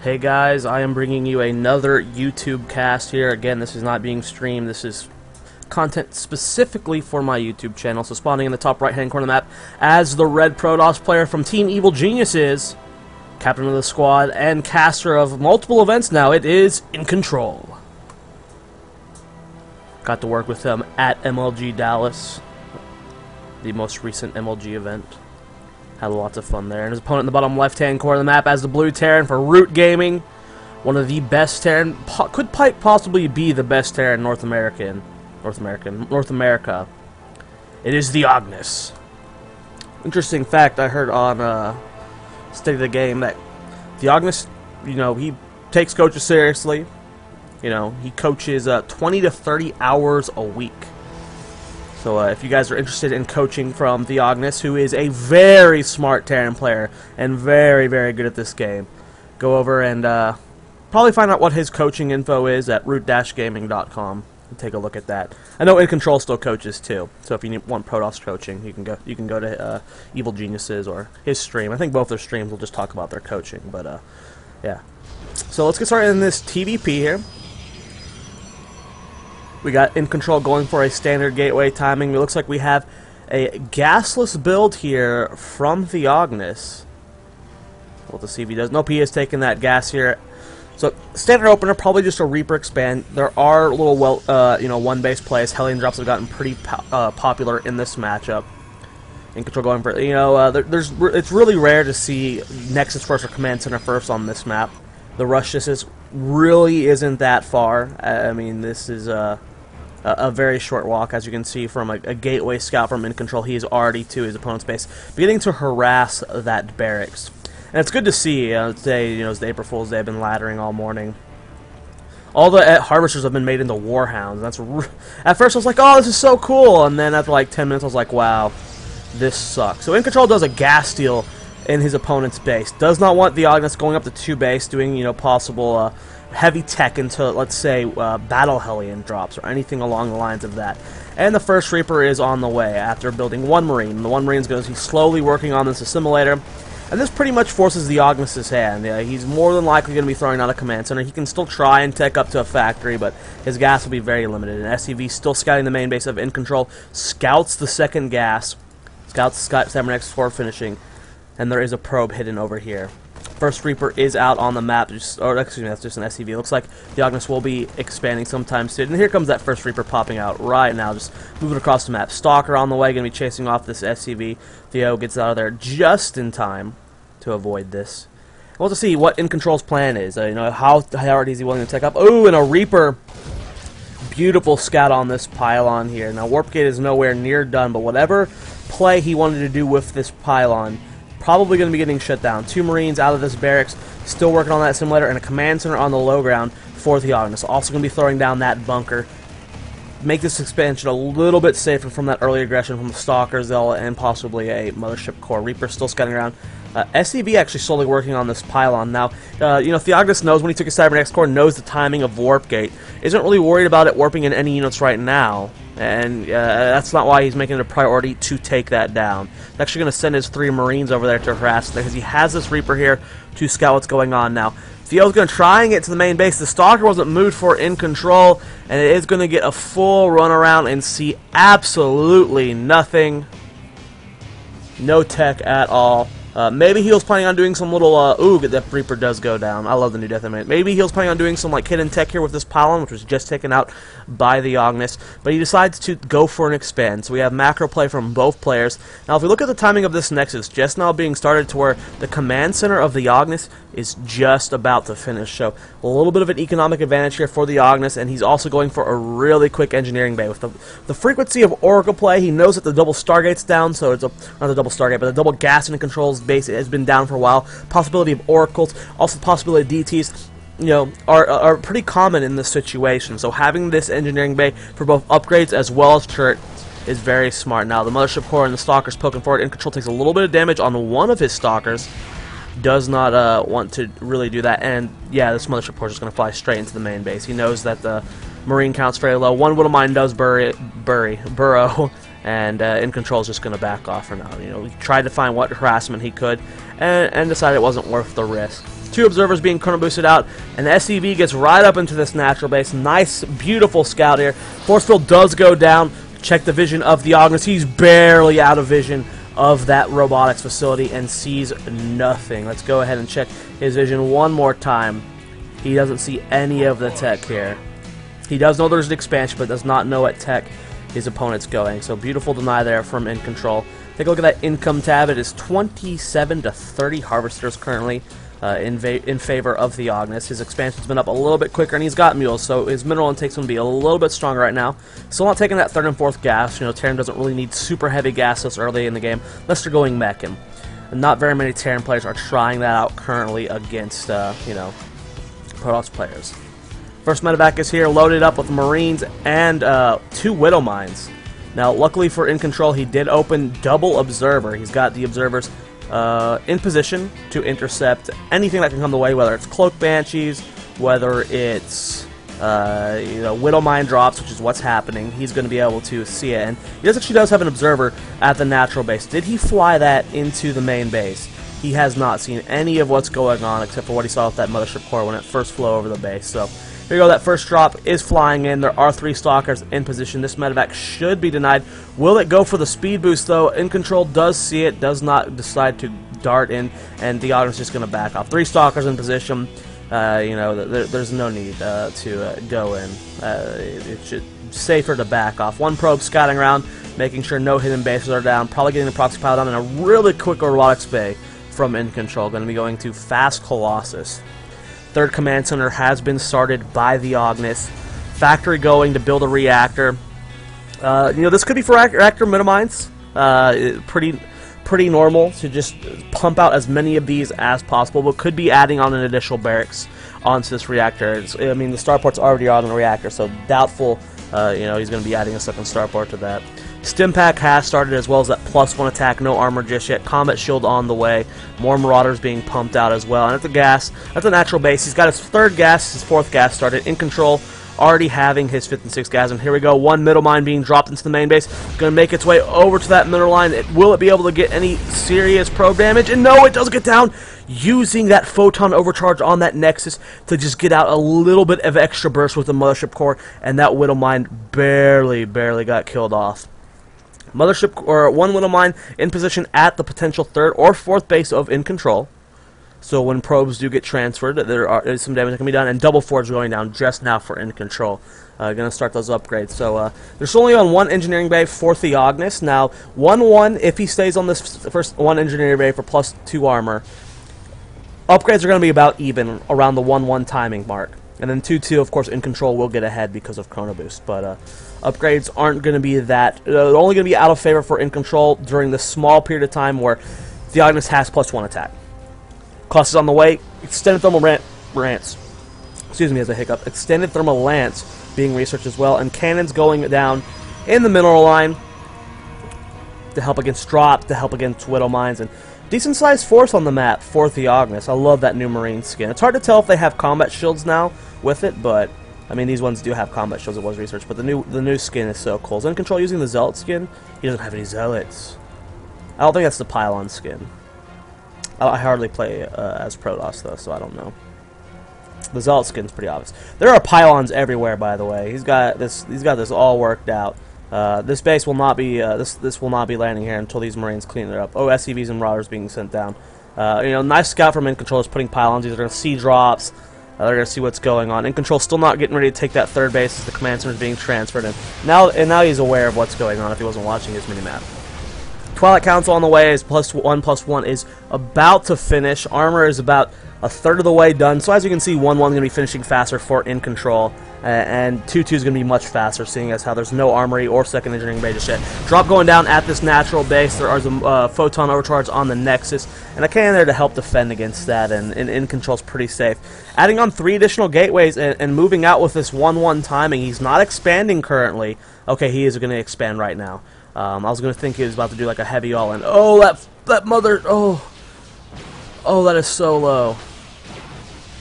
Hey guys, I am bringing you another YouTube cast here. Again, this is not being streamed. This is content specifically for my YouTube channel. So spawning in the top right-hand corner of the map as the red Protoss player from Team Evil Geniuses, captain of the squad and caster of multiple events now, it is In Control. Got to work with him at MLG Dallas, the most recent MLG event. Had lots of fun there. And his opponent in the bottom left-hand corner of the map as the blue Terran for Root Gaming. One of the best Terran, could possibly be the best Terran in North America. It is Theognis. Interesting fact I heard on State of the Game that Theognis, he takes coaches seriously. He coaches 20 to 30 hours a week. So if you guys are interested in coaching from Theognis, who is a very smart Terran player and very, very good at this game, go over and probably find out what his coaching info is at root-gaming.com and take a look at that. I know In Control still coaches too, so if you want Protoss coaching, you can go to Evil Geniuses or his stream. I think both their streams will just talk about their coaching, but yeah. So let's get started in this TvP here. We got In Control going for a standard gateway timing. It looks like we have a gasless build here from Theognis. We'll have to see if he does. Nope, he is taking that gas here. So standard opener, probably just a Reaper expand. There are little one base plays. Hellion drops have gotten pretty popular in this matchup. In Control going for it's really rare to see Nexus first or Command Center first on this map. The rush distance really isn't that far. I mean, this is a very short walk, as you can see from a gateway scout from In Control. He is already to his opponent's base, beginning to harass that barracks. And it's good to see. Today, it's the April Fool's Day. I've been laddering all morning. All the harvesters have been made into warhounds. At first I was like, oh, this is so cool, and then after like 10 minutes I was like, wow, this sucks. So In Control does a gas steal in his opponent's base. Does not want Theognis going up to 2 base, doing possible heavy tech into, let's say, Battle Hellion drops or anything along the lines of that. And the first Reaper is on the way after building 1 Marine. The 1 Marine is going to be slowly working on this assimilator, and this pretty much forces Theognis' hand. He's more than likely going to be throwing out a command center. He can still try and tech up to a factory, but his gas will be very limited. And SCV still scouting the main base of In Control, scouts the second gas, scouts Cybernetics for finishing, and there is a probe hidden over here. First Reaper is out on the map, excuse me, that's just an SCV. It looks like Theognis will be expanding sometime soon. And here comes that first Reaper popping out right now, just moving across the map. Stalker on the way, going to be chasing off this SCV. Theo gets out of there just in time to avoid this. We'll have to see what In Control's plan is. How hard is he willing to take up? Oh, and a Reaper. Beautiful scout on this pylon here. Now, Warp Gate is nowhere near done, but whatever play he wanted to do with this pylon, probably going to be getting shut down. 2 Marines out of this barracks, still working on that simulator, and a command center on the low ground for Theognis. Also going to be throwing down that bunker. Make this expansion a little bit safer from that early aggression from the Stalkers and possibly a Mothership Core. Reaper still scouting around. SCV actually slowly working on this pylon. Now, Theognis knows when he took his Cybernetics Core, knows the timing of Warp Gate. Isn't really worried about it warping in any units right now. And that's not why he's making it a priority to take that down. He's actually going to send his 3 Marines over there to harass because he has this Reaper here to scout what's going on now. Theo's going to try and get to the main base. The Stalker wasn't moved for In Control, and it is going to get a full run around and see absolutely nothing. No tech at all. Maybe he was planning on doing some little, ooh, that Reaper does go down. I love the new death animation. Maybe he was planning on doing some, hidden tech here with this pylon, which was just taken out by Theognis. But he decides to go for an expand. So we have macro play from both players. Now, if we look at the timing of this Nexus, just now being started to where the command center of Theognis is just about to finish. So a little bit of an economic advantage here for Theognis, and he's also going for a really quick engineering bay. With the frequency of Oracle play, he knows that the double Stargate's down, so it's not the double Stargate, but the double gas and controls base has been down for a while. Possibility of oracles, also the possibility of DTs, are pretty common in this situation. So having this engineering bay for both upgrades as well as turret is very smart. Now the Mothership Core and the Stalkers poking forward. In Control takes a little bit of damage on one of his Stalkers. Does not want to really do that, and yeah, this Mothership Core is just going to fly straight into the main base. He knows that the Marine count's very low. One Widow Mine does burrow, and In Control is just going to back off for now. He tried to find what harassment he could, and decided it wasn't worth the risk. 2 observers being chrono boosted out, and the SCV gets right up into this natural base. Nice, beautiful scout here. Force field does go down. Check the vision of Theognis. He's barely out of vision of that robotics facility and sees nothing. Let's go ahead and check his vision one more time. He doesn't see any of the tech here. He does know there's an expansion, but does not know what tech his opponent's going. So beautiful deny there from In Control. Take a look at that income tab. It is 27 to 30 harvesters currently in favor of Theognis. His expansion's been up a little bit quicker, and he's got mules, so his mineral intake's going to be a little bit stronger right now. Still not taking that 3rd and 4th gas. You know, Terran doesn't really need super heavy gas this early in the game, unless they're going mech. And not very many Terran players are trying that out currently against, you know, Protoss players. First medevac is here, loaded up with Marines and 2 Widow Mines. Now, luckily for In Control, he did open double Observer. He's got the Observers in position to intercept anything that can come the way, whether it's Cloak Banshees, whether it's you know, Widow Mine drops, which is what's happening. He's going to be able to see it, and he actually does have an Observer at the natural base. Did he fly that into the main base? He has not seen any of what's going on except for what he saw with that Mothership Core when it first flew over the base. So here you go, that first drop is flying in. There are 3 Stalkers in position. This medevac should be denied. Will it go for the speed boost, though? In Control does see it, does not decide to dart in, and Theognis is just going to back off. 3 Stalkers in position. You know, there's no need to go in. It's safer to back off. 1 probe scouting around, making sure no hidden bases are down. Probably getting the proxy pilot on in a really quick robotics bay from In Control. Going to be going to Fast Colossus. 3rd command center has been started by Theognis. Factory going to build a reactor. You know, this could be for reactor minimize. Pretty normal to just pump out as many of these as possible, but could be adding on an additional barracks onto this reactor. I mean, the starport's already on the reactor, so doubtful. You know, he's going to be adding a 2nd starport to that. Stim pack has started, as well as that +1 attack, no armor just yet. Combat shield on the way. More Marauders being pumped out as well. And at the gas, at the natural base, he's got his 3rd gas, his 4th gas started. In Control, already having his 5th and 6th gas. And here we go, 1 middle mine being dropped into the main base. Going to make its way over to that middle line. Will it be able to get any serious probe damage? And no, it does get down. Using that photon overcharge on that Nexus to just get out a little bit of extra burst with the Mothership Core. And that Widow Mine barely got killed off. Mothership, or 1 Widow Mine in position at the potential 3rd or 4th base of In Control. So when probes do get transferred, there is some damage that can be done, and double forge going down just now for In Control. Going to start those upgrades. So they're only on 1 engineering bay for Theognis. Now 1-1 if he stays on this first 1 engineering bay for +2 armor. Upgrades are going to be about even around the 1-1 timing mark. And then 2-2, of course, In Control will get ahead because of Chrono Boost. But upgrades aren't going to be that. They're only going to be out of favor for In Control during the small period of time where Theognis has +1 attack. Cost is on the way. Extended thermal lance. Excuse me, as a hiccup. Extended thermal lance being researched as well. And cannons going down in the mineral line to help against drop, to help against Widow Mines. And decent sized force on the map for Theognis. I love that new Marine skin. It's hard to tell if they have combat shields now with it, but I mean these ones do have combat shields. It was researched, but the new skin is so cool. Is In Control using the Zealot skin? He doesn't have any Zealots. I don't think that's the Pylon skin. I hardly play as Protoss though, so I don't know. The Zealot skin's pretty obvious. There are pylons everywhere, by the way. He's got this all worked out. This base will not be this will not be landing here until these Marines clean it up. Oh, SCVs and Marauders being sent down. You know, nice scout from In Control is putting pylons. These are going to see drops. They're going to see what's going on. In Control still not getting ready to take that 3rd base as the command center is being transferred. And now he's aware of what's going on if he wasn't watching his minimap. Twilight Council on the way is +1/+1 is about to finish. Armor is about 1/3 of the way done. So as you can see, 1-1 is going to be finishing faster for In Control. And 2-2 is going to be much faster, seeing as how there's no armory or 2nd engineering bay just yet. Drop going down at this natural base. There are some photon overcharge on the Nexus, and a cannon there to help defend against that, and In Control's pretty safe. Adding on 3 additional gateways and moving out with this 1-1 timing. He's not expanding currently. Okay, he is going to expand right now. I was going to think he was about to do like a heavy all-in. Oh, that mother... Oh, that is so low.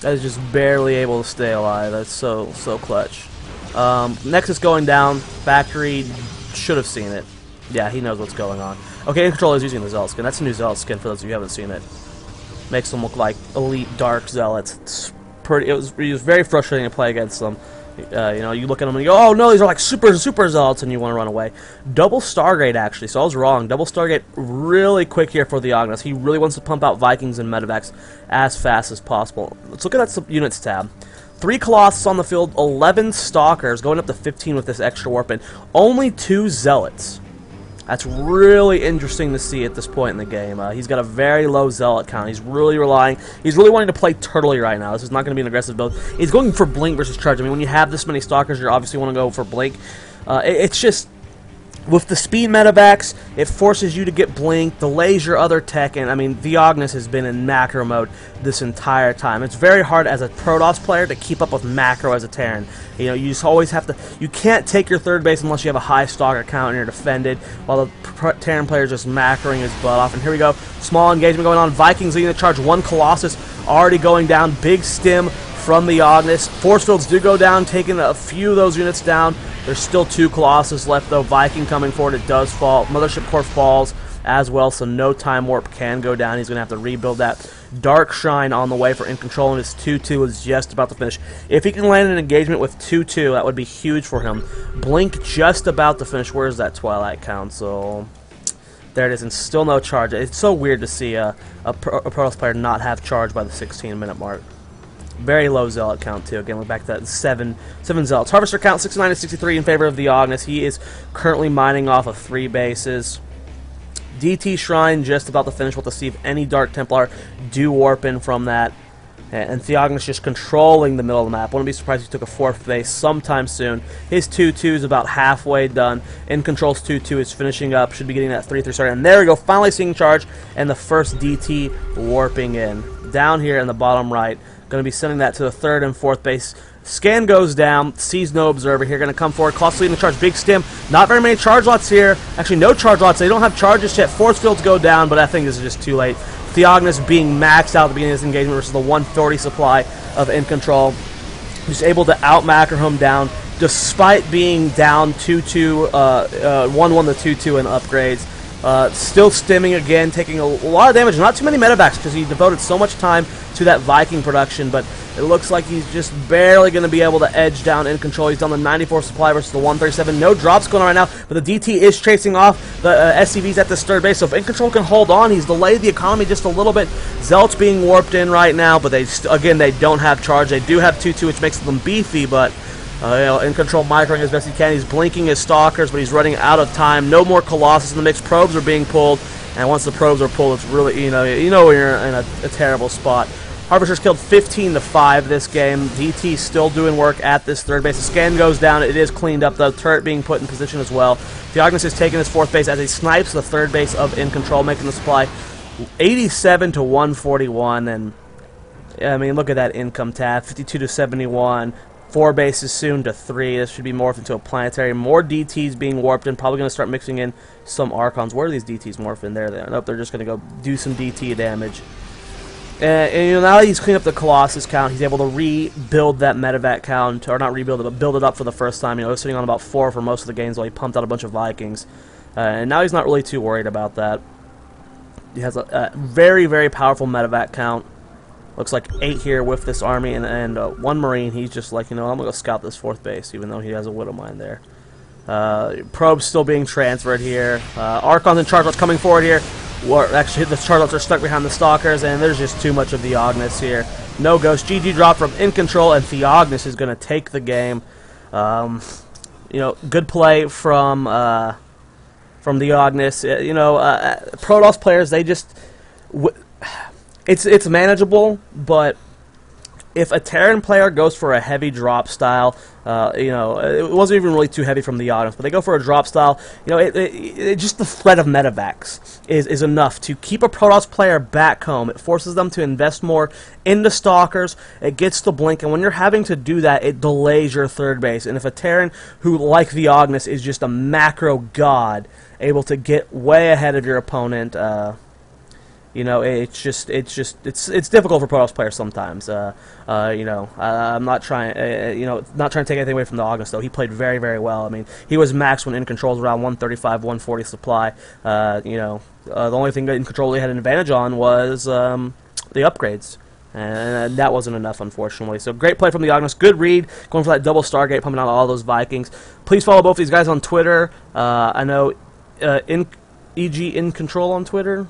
That is just barely able to stay alive. That's so clutch. Nexus going down. Factory should have seen it. Yeah, he knows what's going on. Okay, In Control is using the Zealot skin. That's a new Zealot skin for those of you who haven't seen it. makes them look like elite Dark Zealots. It was very frustrating to play against them. You know, you look at them and you go, oh no, these are like super Zealots, and you want to run away. Double Stargate, actually, so I was wrong. Double Stargate really quick here for Theognis. He really wants to pump out Vikings and Medevacs as fast as possible. Let's look at that units tab. 3 Colossus on the field, 11 Stalkers, going up to 15 with this extra warp in. Only 2 Zealots. That's really interesting to see at this point in the game. He's got a very low Zealot count. He's really wanting to play Turtley right now. This is not going to be an aggressive build. He's going for Blink versus Charge. I mean, when you have this many Stalkers, you obviously want to go for Blink. It's just, with the speed medevacs, it forces you to get Blink, delays your other tech, and I mean, Theognis has been in macro mode this entire time. It's very hard as a Protoss player to keep up with macro as a Terran. You know, you just always have to, you can't take your third base unless you have a high Stalker count and you're defended, while the Terran player is just macroing his butt off. And here we go, small engagement going on, Vikings leading the charge, 1 Colossus already going down, big stim from the Theognis. Force fields do go down, taking a few of those units down. There's still 2 Colossus left, though. Viking coming forward, it does fall. Mothership Core falls as well, so no time warp can go down. He's going to have to rebuild that. Dark Shrine on the way for In Control, and his 2-2 is just about to finish. If he can land an engagement with 2-2, that would be huge for him. Blink just about to finish. Where's that Twilight Council? There it is, and still no charge. It's so weird to see a Protoss player not have charge by the 16-minute mark. Very low Zealot count, too. Again, we're back to that 7 Zealots. Harvester count, 69 to 63 in favor of Theognis. He is currently mining off of 3 bases. DT Shrine just about to finish. We'll have to see if any Dark Templar do warp in from that. And Theognis just controlling the middle of the map. Wouldn't be surprised if he took a 4th base sometime soon. His 2-2 is about halfway done. In Control's 2-2 is finishing up. Should be getting that 3-3 started. And there we go, finally seeing charge. And the first DT warping in. Down here in the bottom right. Going to be sending that to the 3rd and 4th base. Scan goes down, sees no observer here. Going to come forward, Colossus leading the charge. Big stim. Not very many charge lots here. Actually, no charge lots. They don't have charges yet. Force fields go down, but I think this is just too late. Theognis being maxed out at the beginning of this engagement versus the 140 supply of In Control. Just able to out-macro him down despite being down 2-2, 1-1 to 2-2 in upgrades. Still stimming again, taking a lot of damage. Not too many medevacs because he devoted so much time to that Viking production, but it looks like he's just barely going to be able to edge down In Control. He's down the 94 supply versus the 137. No drops going on right now, but the DT is chasing off the SCVs at this 3rd base, so if In Control can hold on, he's delayed the economy just a little bit. Zealot's being warped in right now, but again, they don't have charge. They do have 2-2, which makes them beefy, but you know, In Control microing as best he can. He's blinking his Stalkers, but he's running out of time. No more Colossus in the mix. Probes are being pulled, and once the probes are pulled, it's really, you know you're in a terrible spot. Harvester's killed 15 to 5 this game. DT still doing work at this 3rd base. The scan goes down. It is cleaned up, though. Turret being put in position as well. Theognis is taking his 4th base as he snipes the 3rd base of In Control, making the supply 87 to 141. And I mean, look at that income tab, 52 to 71. 4 bases soon to 3. This should be morphed into a planetary. More DTs being warped in. Probably going to start mixing in some Archons. Where are these DTs morph in? There they are. Nope, they're just going to go do some DT damage. And you know, now that he's cleaned up the Colossus count, he's able to rebuild that medevac count, or not rebuild it, but build it up for the first time. You know, he was sitting on about 4 for most of the games while he pumped out a bunch of Vikings. And now he's not really too worried about that. He has a very, very powerful medevac count. Looks like 8 here with this army and 1 Marine. He's just like, you know, I'm going to go scout this 4th base, even though he has a Widow Mine there. Probes still being transferred here. Archons and Charlots coming forward here. Actually, the Charlots are stuck behind the Stalkers, and there's just too much of the Theognis here. No ghost. GG drop from In Control, and Theognis is going to take the game. You know, good play from Theognis. You know, Protoss players, they just... It's manageable, but if a Terran player goes for a heavy drop style, you know, it wasn't even really too heavy from the Theognis, but they go for a drop style, you know, just the threat of medevacs is enough to keep a Protoss player back home. It forces them to invest more into Stalkers, it gets the blink, and when you're having to do that, it delays your 3rd base. And if a Terran who, like Theognis, is just a macro god, able to get way ahead of your opponent, you know, it's difficult for Protoss players sometimes. You know, I'm not trying, you know, not trying to take anything away from the Theognis, though. He played very, very well. I mean, he was maxed when In Control's around 135, 140 supply. You know, the only thing that In Control really had an advantage on was the upgrades. And that wasn't enough, unfortunately. So great play from Theognis. Good read, going for that double Stargate, pumping out all those Vikings. Please follow both these guys on Twitter. I know EGIncontrol on Twitter.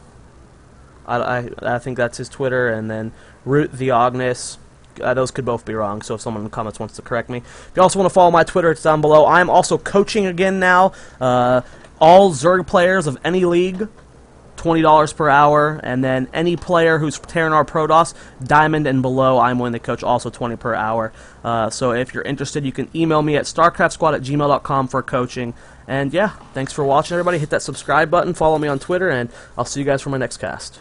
I think that's his Twitter. And then Root Theognis. Those could both be wrong, so if someone in the comments wants to correct me. If you also want to follow my Twitter, it's down below. I'm also coaching again now. All Zerg players of any league, $20 per hour, and then any player who's Terranar Protoss, Diamond and below, I'm willing to coach, also $20 per hour. So if you're interested, you can email me at StarcraftSquad@gmail.com for coaching. And yeah, thanks for watching, everybody. Hit that subscribe button, follow me on Twitter, and I'll see you guys for my next cast.